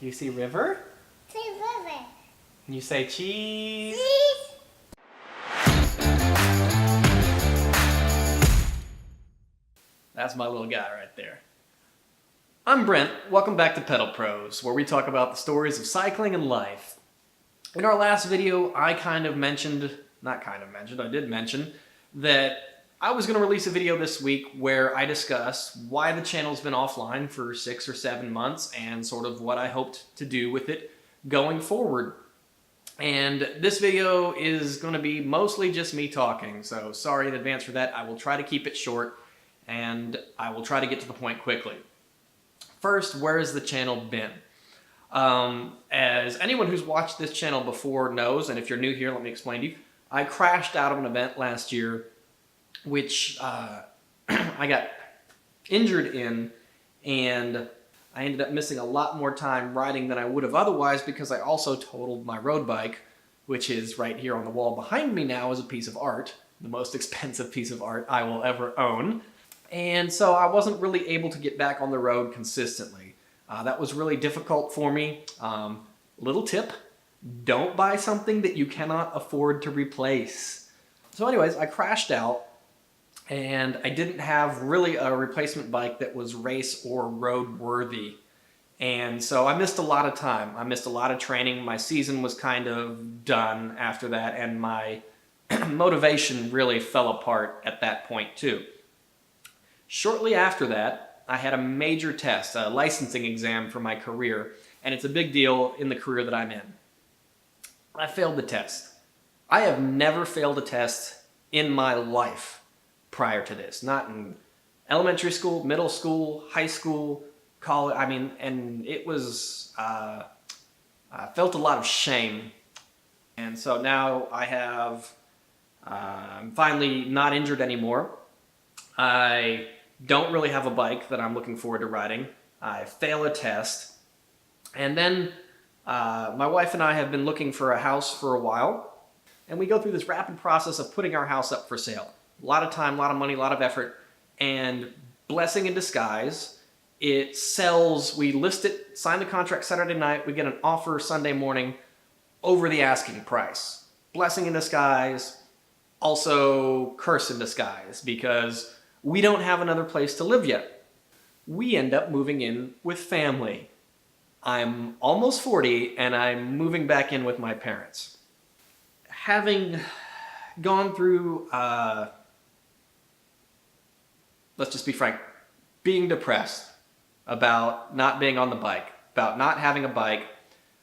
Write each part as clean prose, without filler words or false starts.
Do you see river? See river. Can you say cheese? Cheese. That's my little guy right there. I'm Brent. Welcome back to Pedal Prose, where we talk about the stories of cycling and life. In our last video, I did mention that I was going to release a video this week where I discuss why the channel's been offline for 6 or 7 months and sort of what I hoped to do with it going forward. And this video is going to be mostly just me talking, so sorry in advance for that. I will try to keep it short and I will try to get to the point quickly. First, where has the channel been? As anyone who's watched this channel before knows, and if you're new here, let me explain to you, I crashed out of an event last year which I got injured in, and I ended up missing a lot more time riding than I would have otherwise because I also totaled my road bike, which is right here on the wall behind me now as a piece of art, the most expensive piece of art I will ever own. And so I wasn't really able to get back on the road consistently. That was really difficult for me. Little tip, don't buy something that you cannot afford to replace. So anyways, I crashed out and I didn't have really a replacement bike that was race or road worthy. And so I missed a lot of time. I missed a lot of training. My season was kind of done after that, and my motivation really fell apart at that point too. Shortly after that, I had a major test, a licensing exam for my career, and it's a big deal in the career that I'm in. I failed the test. I have never failed a test in my life prior to this. Not in elementary school, middle school, high school, college. I mean, and it was, I felt a lot of shame. And so now I'm finally not injured anymore. I don't really have a bike that I'm looking forward to riding. I fail a test. And then my wife and I have been looking for a house for a while. And we go through this rapid process of putting our house up for sale. A lot of time, a lot of money, a lot of effort. And blessing in disguise, it sells. We list it, sign the contract Saturday night. We get an offer Sunday morning over the asking price. Blessing in disguise, also curse in disguise, because we don't have another place to live yet. We end up moving in with family. I'm almost 40 and I'm moving back in with my parents. Having gone through, let's just be frank, being depressed about not being on the bike, about not having a bike,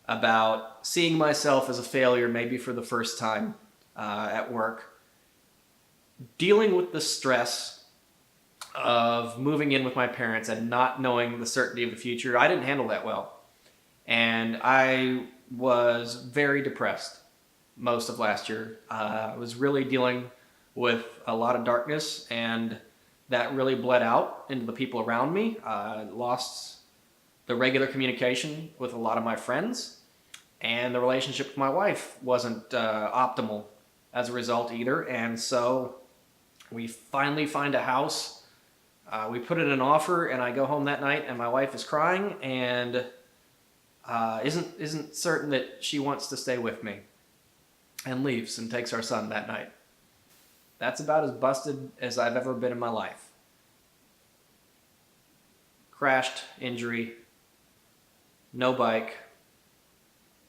about seeing myself as a failure maybe for the first time at work, dealing with the stress of moving in with my parents and not knowing the certainty of the future, I didn't handle that well. And I was very depressed most of last year. I was really dealing with a lot of darkness, and that really bled out into the people around me. I lost the regular communication with a lot of my friends, and the relationship with my wife wasn't optimal as a result either. And so we finally find a house. We put in an offer, and I go home that night, and my wife is crying and isn't certain that she wants to stay with me, and leaves and takes our son that night. That's about as busted as I've ever been in my life. Crashed, injury, no bike,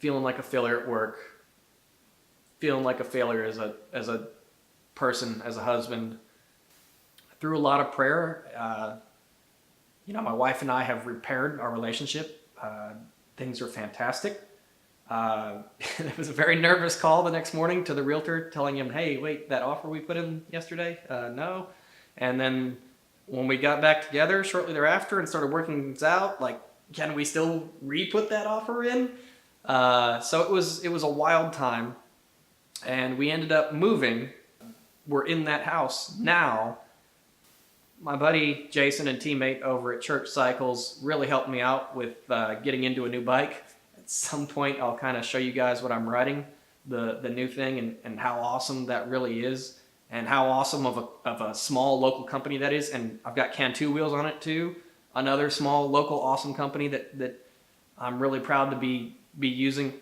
feeling like a failure at work, feeling like a failure as a person, as a husband. Through a lot of prayer, my wife and I have repaired our relationship. Things are fantastic. It was a very nervous call the next morning to the realtor telling him, hey, wait, that offer we put in yesterday? No. And then when we got back together shortly thereafter and started working things out, like, can we still re-put that offer in? So it was a wild time, and we ended up moving. We're in that house now. My buddy Jason and teammate over at Church Cycles really helped me out with getting into a new bike. At some point I'll kind of show you guys what I'm riding, the new thing, and how awesome that really is, and how awesome of a small local company that is. And I've got Cantu wheels on it too, another small local awesome company that I'm really proud to be using.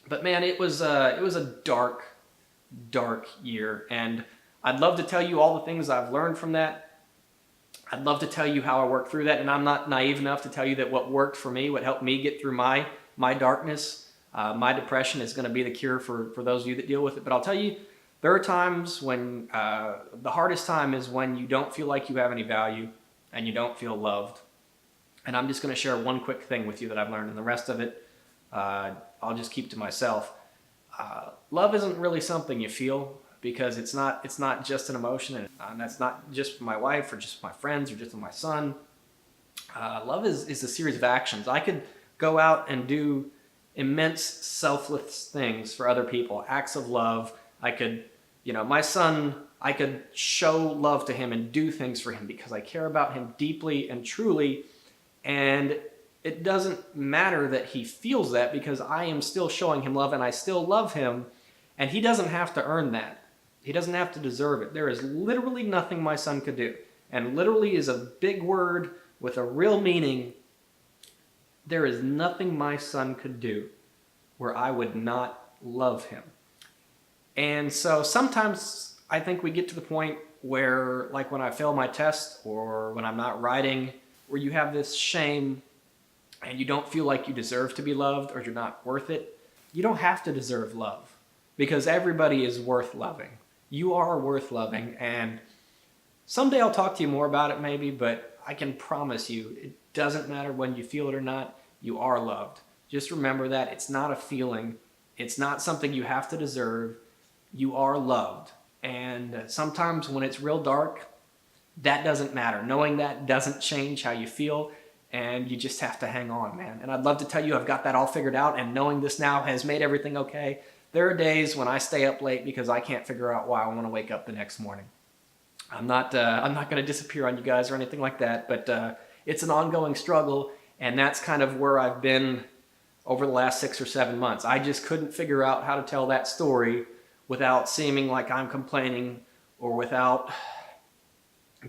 But man, it was a dark year, and I'd love to tell you all the things I've learned from that. I'd love to tell you how I worked through that, and I'm not naive enough to tell you that what worked for me, what helped me get through my darkness, my depression is going to be the cure for those of you that deal with it. But I'll tell you, there are times when the hardest time is when you don't feel like you have any value and you don't feel loved. And I'm just going to share one quick thing with you that I've learned, and the rest of it I'll just keep to myself. Love isn't really something you feel, because it's not just an emotion, and that's not just for my wife or just for my friends or just for my son. Love is a series of actions. I could go out and do immense selfless things for other people, acts of love. I could, my son, I could show love to him and do things for him because I care about him deeply and truly, and it doesn't matter that he feels that, because I am still showing him love and I still love him, and he doesn't have to earn that. He doesn't have to deserve it. There is literally nothing my son could do. And literally is a big word with a real meaning. There is nothing my son could do where I would not love him. And so sometimes I think we get to the point where, like when I fail my test or when I'm not writing, where you have this shame and you don't feel like you deserve to be loved or you're not worth it. You don't have to deserve love, because everybody is worth loving. You are worth loving, and someday I'll talk to you more about it maybe, but I can promise you it doesn't matter when you feel it or not, you are loved. Just remember that it's not a feeling, it's not something you have to deserve, you are loved. And sometimes when it's real dark, that doesn't matter. Knowing that doesn't change how you feel, and you just have to hang on, man. And I'd love to tell you I've got that all figured out, and knowing this now has made everything okay. There are days when I stay up late because I can't figure out why I want to wake up the next morning. I'm not going to disappear on you guys or anything like that, but it's an ongoing struggle, and that's kind of where I've been over the last 6 or 7 months. I just couldn't figure out how to tell that story without seeming like I'm complaining, or without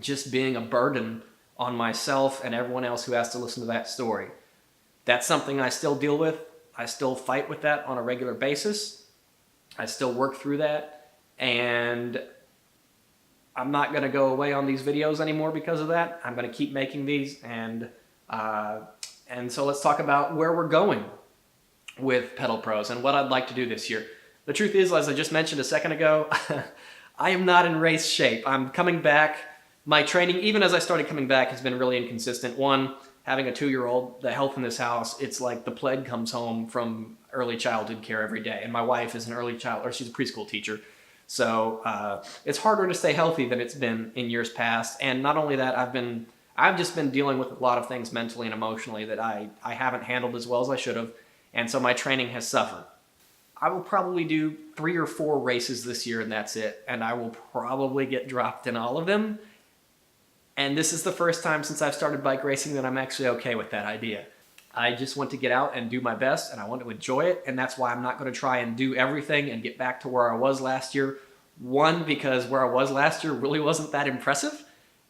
just being a burden on myself and everyone else who has to listen to that story. That's something I still deal with. I still fight with that on a regular basis. I still work through that, and I'm not going to go away on these videos anymore because of that. I'm going to keep making these, and so let's talk about where we're going with Pedal Prose and what I'd like to do this year. The truth is, as I just mentioned a second ago, I am not in race shape. I'm coming back. My training, even as I started coming back, has been really inconsistent. One, having a 2-year-old, the health in this house, it's like the plague comes home from early childhood care every day. And my wife is she's a preschool teacher. So it's harder to stay healthy than it's been in years past. And not only that, I've just been dealing with a lot of things mentally and emotionally that I haven't handled as well as I should have. And so my training has suffered. I will probably do 3 or 4 races this year, and that's it. And I will probably get dropped in all of them. And this is the first time since I've started bike racing that I'm actually okay with that idea. I just want to get out and do my best, and I want to enjoy it, and that's why I'm not going to try and do everything and get back to where I was last year. One, because where I was last year really wasn't that impressive,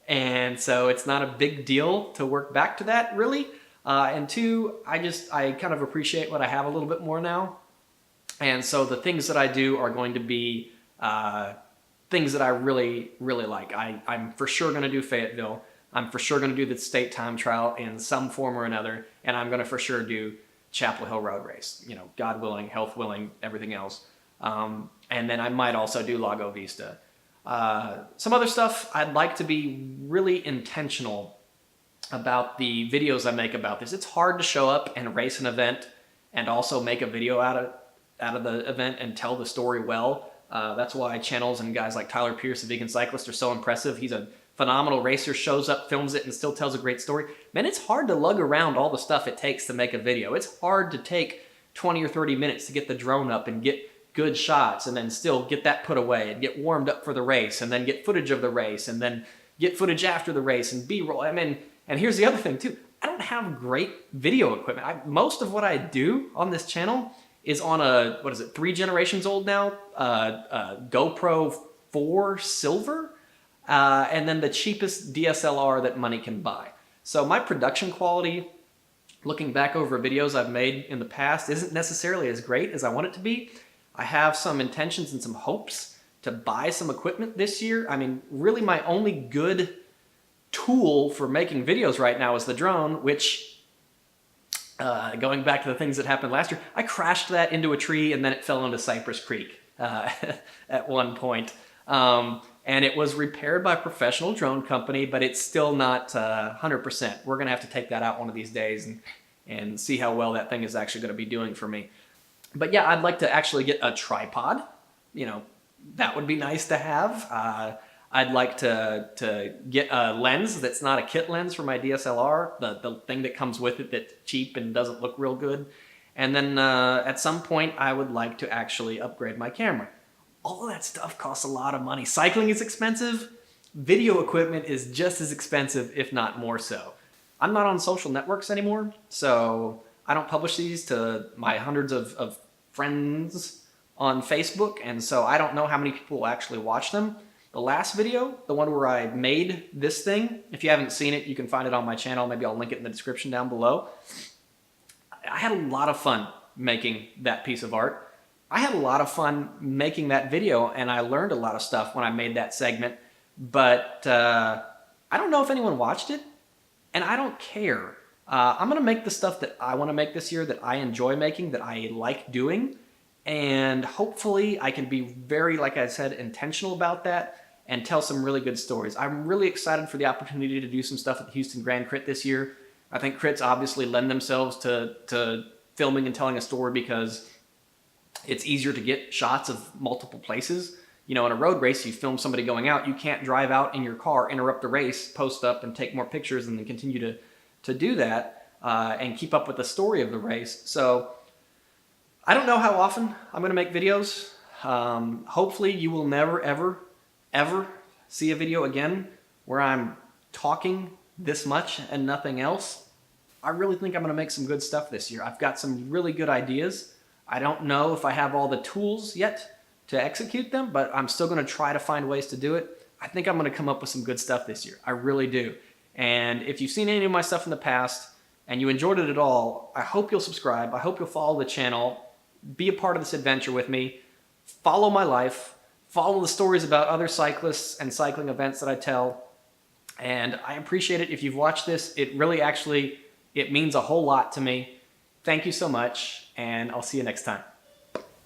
and so it's not a big deal to work back to that, really. And two, I kind of appreciate what I have a little bit more now, and so the things that I do are going to be things that I really, really like. I'm for sure going to do Fayetteville. I'm for sure going to do the state time trial in some form or another, and I'm going to for sure do Chapel Hill Road Race, God willing, health willing, everything else. And then I might also do Lago Vista. Some other stuff, I'd like to be really intentional about the videos I make about this. It's hard to show up and race an event and also make a video out of the event and tell the story well. That's why channels and guys like Tyler Pierce, the vegan cyclist, are so impressive. He's a phenomenal racer, shows up, films it, and still tells a great story. Man, it's hard to lug around all the stuff it takes to make a video. It's hard to take 20 or 30 minutes to get the drone up and get good shots, and then still get that put away and get warmed up for the race, and then get footage of the race, and then get footage after the race and B-roll. And here's the other thing too. I don't have great video equipment. Most of what I do on this channel is on a, 3 generations old now, GoPro 4 Silver, and then the cheapest DSLR that money can buy. So my production quality looking back over videos I've made in the past isn't necessarily as great as I want it to be. I have some intentions and some hopes to buy some equipment this year. I mean, really my only good tool for making videos right now is the drone, which, going back to the things that happened last year, I crashed that into a tree and then it fell into Cypress Creek at one point. And it was repaired by a professional drone company, but it's still not 100%. We're gonna have to take that out one of these days and see how well that thing is actually gonna be doing for me. But yeah, I'd like to actually get a tripod. You know, that would be nice to have. I'd like to get a lens that's not a kit lens for my DSLR, the thing that comes with it that's cheap and doesn't look real good. And then at some point, I would like to actually upgrade my camera. All of that stuff costs a lot of money. Cycling is expensive. Video equipment is just as expensive, if not more so. I'm not on social networks anymore, so I don't publish these to my hundreds of friends on Facebook, and so I don't know how many people will actually watch them. The last video, the one where I made this thing, if you haven't seen it, you can find it on my channel. Maybe I'll link it in the description down below. I had a lot of fun making that piece of art. I had a lot of fun making that video, and I learned a lot of stuff when I made that segment, but I don't know if anyone watched it, and I don't care. I'm gonna make the stuff that I wanna make this year, that I enjoy making, that I like doing, and hopefully I can be very, like I said, intentional about that and tell some really good stories. I'm really excited for the opportunity to do some stuff at the Houston Grand Crit this year. I think crits obviously lend themselves to filming and telling a story because it's easier to get shots of multiple places. You know, in a road race, you film somebody going out, you can't drive out in your car, interrupt the race, post up and take more pictures and then continue to do that and keep up with the story of the race. So I don't know how often I'm going to make videos. Hopefully you will never, ever, ever see a video again where I'm talking this much and nothing else. I really think I'm going to make some good stuff this year. I've got some really good ideas. I don't know if I have all the tools yet to execute them, but I'm still going to try to find ways to do it. I think I'm going to come up with some good stuff this year. I really do. And if you've seen any of my stuff in the past and you enjoyed it at all, I hope you'll subscribe. I hope you'll follow the channel. Be a part of this adventure with me. Follow my life. Follow the stories about other cyclists and cycling events that I tell. And I appreciate it if you've watched this. It really actually, it means a whole lot to me. Thank you so much, and I'll see you next time.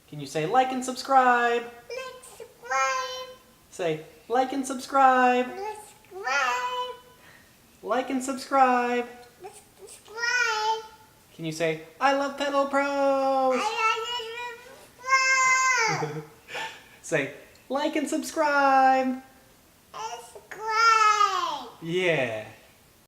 Can you say like and subscribe? Like, subscribe. Say like and subscribe. Like, subscribe. Like and subscribe. Like, subscribe. Can you say I love Pedal Prose? I like subscribe. Say like and subscribe. Subscribe. Yeah.